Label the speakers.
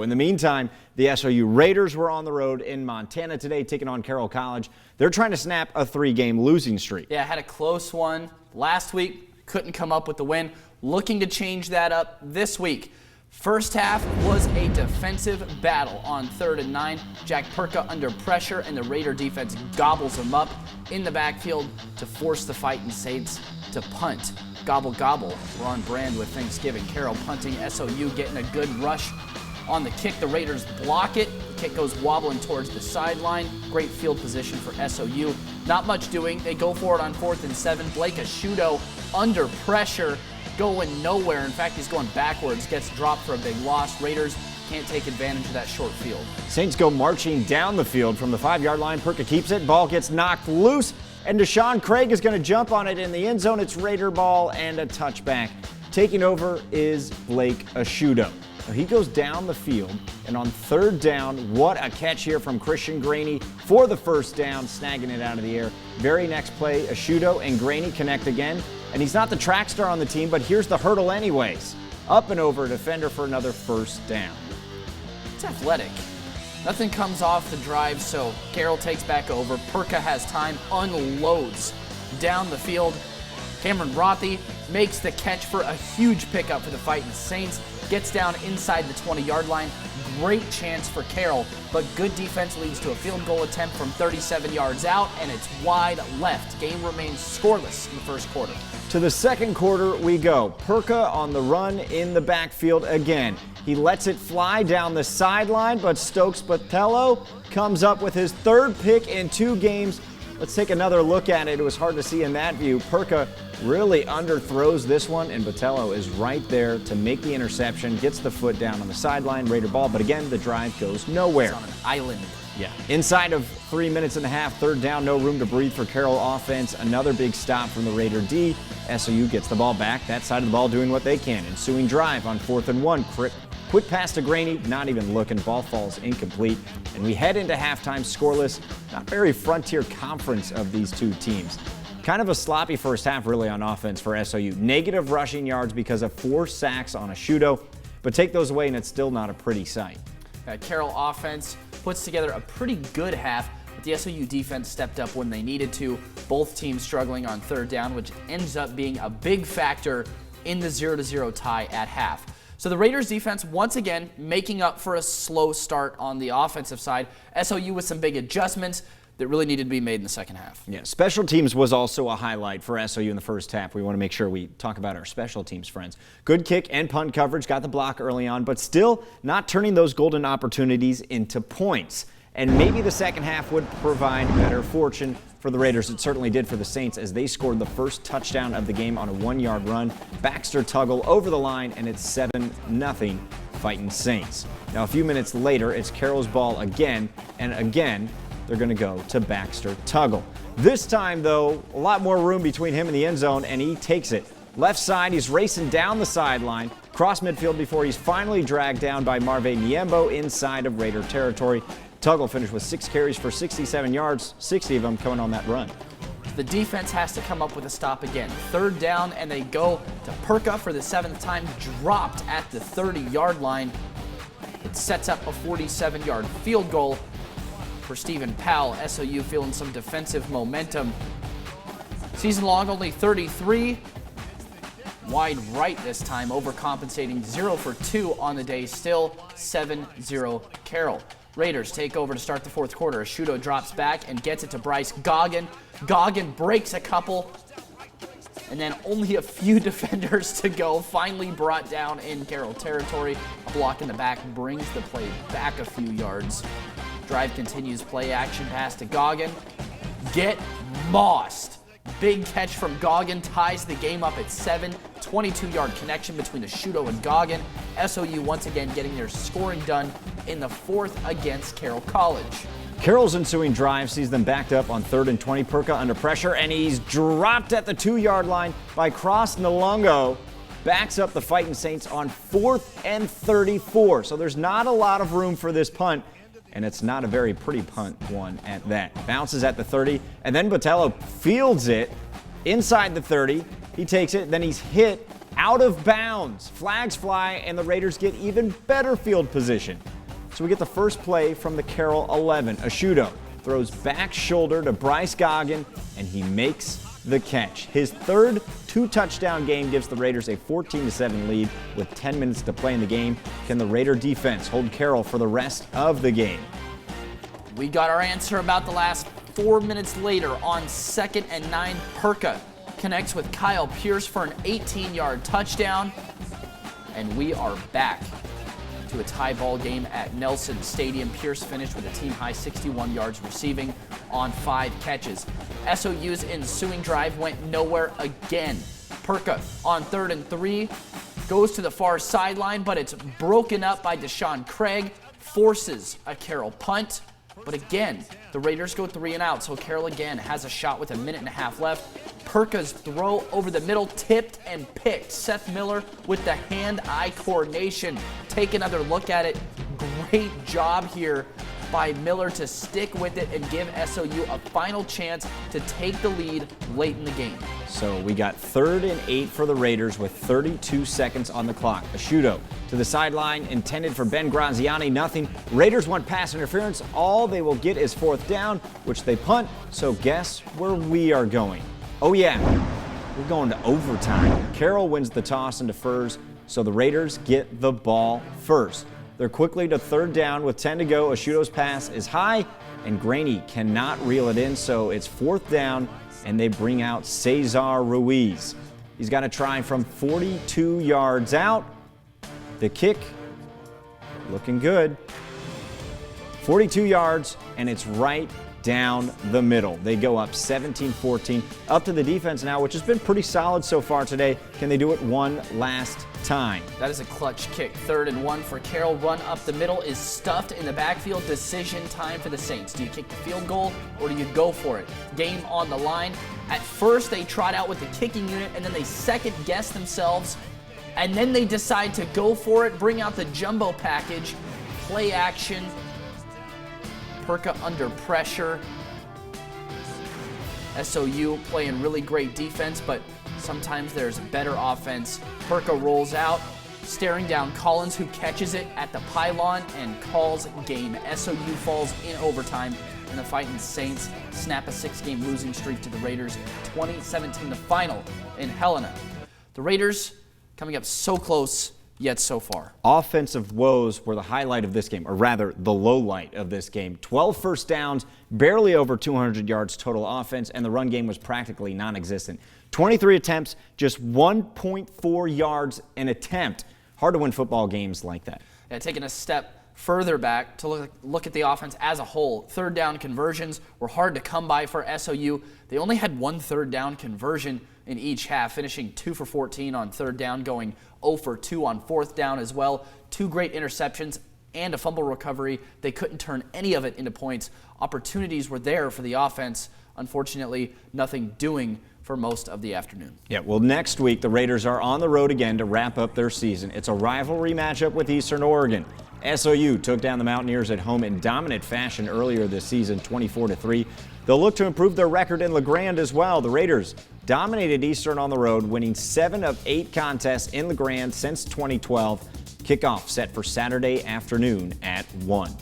Speaker 1: In the meantime, the SOU Raiders were on the road in Montana today, taking on Carroll College. They're trying to snap a 3-game losing streak.
Speaker 2: Yeah, had a close one last week, couldn't come up with the win. Looking to change that up this week. First half was a defensive battle on 3rd and 9. Jack Perka under pressure, and the Raider defense gobbles him up in the backfield to force the Fightin' Saints to punt. Gobble, gobble. We're on brand with Thanksgiving. Carroll punting, SOU getting a good rush on the kick. The Raiders block it. The kick goes wobbling towards the sideline. Great field position for SOU. Not much doing. They go for it on 4th and 7. Blake Ashudo under pressure, going nowhere. In fact, he's going backwards. Gets dropped for a big loss. Raiders can't take advantage of that short field.
Speaker 1: Saints go marching down the field from the 5-yard line. Perka keeps it. Ball gets knocked loose, and Deshaun Craig is going to jump on it in the end zone. It's Raider ball and a touchback. Taking over is Blake Ashudo. He goes down the field, and on 3rd down, what a catch here from Christian Graney for the first down, snagging it out of the air. Very next play, Ashudo and Graney connect again, and he's not the track star on the team, but here's the hurdle anyways. Up and over a defender for another first down.
Speaker 2: It's athletic. Nothing comes off the drive, so Carroll takes back over. Perka has time, unloads down the field. Cameron Rothy makes the catch for a huge pickup for the Fightin' Saints. Gets down inside the 20-yard line. Great chance for Carroll, but good defense leads to a field goal attempt from 37 yards out, and it's wide left. Game remains scoreless in the first quarter.
Speaker 1: To the second quarter we go. Perka on the run in the backfield again. He lets it fly down the sideline, but Stokes Botello comes up with his 3rd pick in 2 games. Let's take another look at it. It was hard to see in that view. Perka really underthrows this one, and Botello is right there to make the interception, gets the foot down on the sideline, Raider ball, but again, the drive goes nowhere.
Speaker 2: It's on an island.
Speaker 1: Yeah. Inside of 3 minutes and a half, 3rd down, no room to breathe for Carroll offense. Another big stop from the Raider D. SOU gets the ball back. That side of the ball doing what they can. Ensuing drive on 4th and 1. Quick pass to Graney, not even looking. Ball falls incomplete. And we head into halftime scoreless. Not very frontier conference of these two teams. Kind of a sloppy first half really on offense for SOU. Negative rushing yards because of 4 sacks on Ashudo. But take those away and it's still not a pretty sight.
Speaker 2: Carroll offense puts together a pretty good half, but the SOU defense stepped up when they needed to. Both teams struggling on 3rd down, which ends up being a big factor in the 0-0 tie at half. So the Raiders defense once again making up for a slow start on the offensive side. SOU with some big adjustments that really needed to be made in the second half.
Speaker 1: Yeah, special teams was also a highlight for SOU in the first half. We want to make sure we talk about our special teams friends. Good kick and punt coverage, got the block early on, but still not turning those golden opportunities into points. And maybe the second half would provide better fortune for the Raiders. It certainly did for the Saints as they scored the first touchdown of the game on a 1-yard run. Baxter Tuggle over the line, and it's 7-0 Fightin' Saints. Now a few minutes later, it's Carroll's ball again, and again, they're going to go to Baxter Tuggle. This time, though, a lot more room between him and the end zone, and he takes it. Left side, he's racing down the sideline, cross midfield before he's finally dragged down by Marve Niembo inside of Raider territory. Tuggle finished with 6 carries for 67 yards, 60 of them coming on that run.
Speaker 2: The defense has to come up with a stop again. 3rd down, and they go to Perka for the 7th time, dropped at the 30-yard line. It sets up a 47-yard field goal for Stephen Powell. SOU feeling some defensive momentum. Season long, only 33. Wide right this time, overcompensating. 0 for 2 on the day, still 7-0 Carroll. Raiders take over to start the 4th quarter. Ashudo drops back and gets it to Bryce Goggin. Goggin breaks a couple, and then only a few defenders to go. Finally brought down in Carroll territory. A block in the back brings the play back a few yards. Drive continues, play action pass to Goggin. Get mossed. Big catch from Goggin ties the game up at 7. 22-yard connection between Ashudo and Goggin. SOU once again getting their scoring done in the 4th against Carroll College.
Speaker 1: Carroll's ensuing drive sees them backed up on 3rd and 20. Perka under pressure, and he's dropped at the 2-yard line by Cross Nalongo. Backs up the Fightin' Saints on 4th and 34. So there's not a lot of room for this punt. And it's not a very pretty punt one at that. Bounces at the 30, and then Botello fields it inside the 30. He takes it, then he's hit out of bounds. Flags fly, and the Raiders get even better field position. So we get the first play from the Carroll 11. Ashudo throws back shoulder to Bryce Goggin, and he makes the catch. His third two-touchdown game gives the Raiders a 14-7 lead with 10 minutes to play in the game. Can the Raider defense hold Carroll for the rest of the game?
Speaker 2: We got our answer about the last 4 minutes later on 2nd and 9. Perka connects with Kyle Pierce for an 18-yard touchdown, and we are back to a tie ball game at Nelson Stadium. Pierce finished with a team-high 61 yards receiving on 5 catches. SOU's ensuing drive went nowhere again. Perka on 3rd and 3 goes to the far sideline, but it's broken up by Deshaun Craig, forces a Carroll punt. But again, the Raiders go 3 and out, so Carroll again has a shot with a minute and a half left. Perka's throw over the middle, tipped and picked. Seth Miller with the hand-eye coordination. Take another look at it. Great job here by Miller to stick with it and give SOU a final chance to take the lead late in the game.
Speaker 1: So we got 3rd and 8 for the Raiders with 32 seconds on the clock. Ashudo to the sideline, intended for Ben Graziani, nothing. Raiders want pass interference. All they will get is 4th down, which they punt. So guess where we are going? Oh yeah, we're going to overtime. Carroll wins the toss and defers, so the Raiders get the ball first. They're quickly to 3rd down with 10 to go. Ashudo's pass is high, and Graney cannot reel it in, so it's 4th down, and they bring out Cesar Ruiz. He's got to try from 42 yards out. The kick, looking good. 42 yards, and it's right down the middle. They go up 17-14. Up to the defense now, which has been pretty solid so far today. Can they do it one last time?
Speaker 2: That is a clutch kick. 3rd and 1 for Carroll. Run up the middle is stuffed in the backfield. Decision time for the Saints. Do you kick the field goal or do you go for it? Game on the line. At first, they trot out with the kicking unit, and then they second guess themselves, and then they decide to go for it, bring out the jumbo package, play action. Perka under pressure. SOU playing really great defense, but sometimes there's better offense. Perka rolls out, staring down Collins, who catches it at the pylon and calls game. SOU falls in overtime, and the Fighting Saints snap a 6-game losing streak to the Raiders. 2017 the final in Helena. The Raiders coming up so close, yet so far.
Speaker 1: Offensive woes were the highlight of this game, or rather the low light of this game. 12 first downs, barely over 200 yards total offense, and the run game was practically non-existent. 23 attempts, just 1.4 yards an attempt. Hard to win football games like that.
Speaker 2: Yeah, taking a step further back to look at the offense as a whole. 3rd down conversions were hard to come by for SOU. They only had 1 3rd down conversion in each half, finishing 2 for 14 on 3rd down, going 0 for 2 on 4th down as well. 2 great interceptions and a fumble recovery. They couldn't turn any of it into points. Opportunities were there for the offense. Unfortunately, nothing doing for most of the afternoon.
Speaker 1: Yeah, well, next week the Raiders are on the road again to wrap up their season. It's a rivalry matchup with Eastern Oregon. SOU took down the Mountaineers at home in dominant fashion earlier this season, 24-3. They'll look to improve their record in LeGrand as well. The Raiders dominated Eastern on the road, winning 7 of 8 contests in LeGrand since 2012. Kickoff set for Saturday afternoon at 1.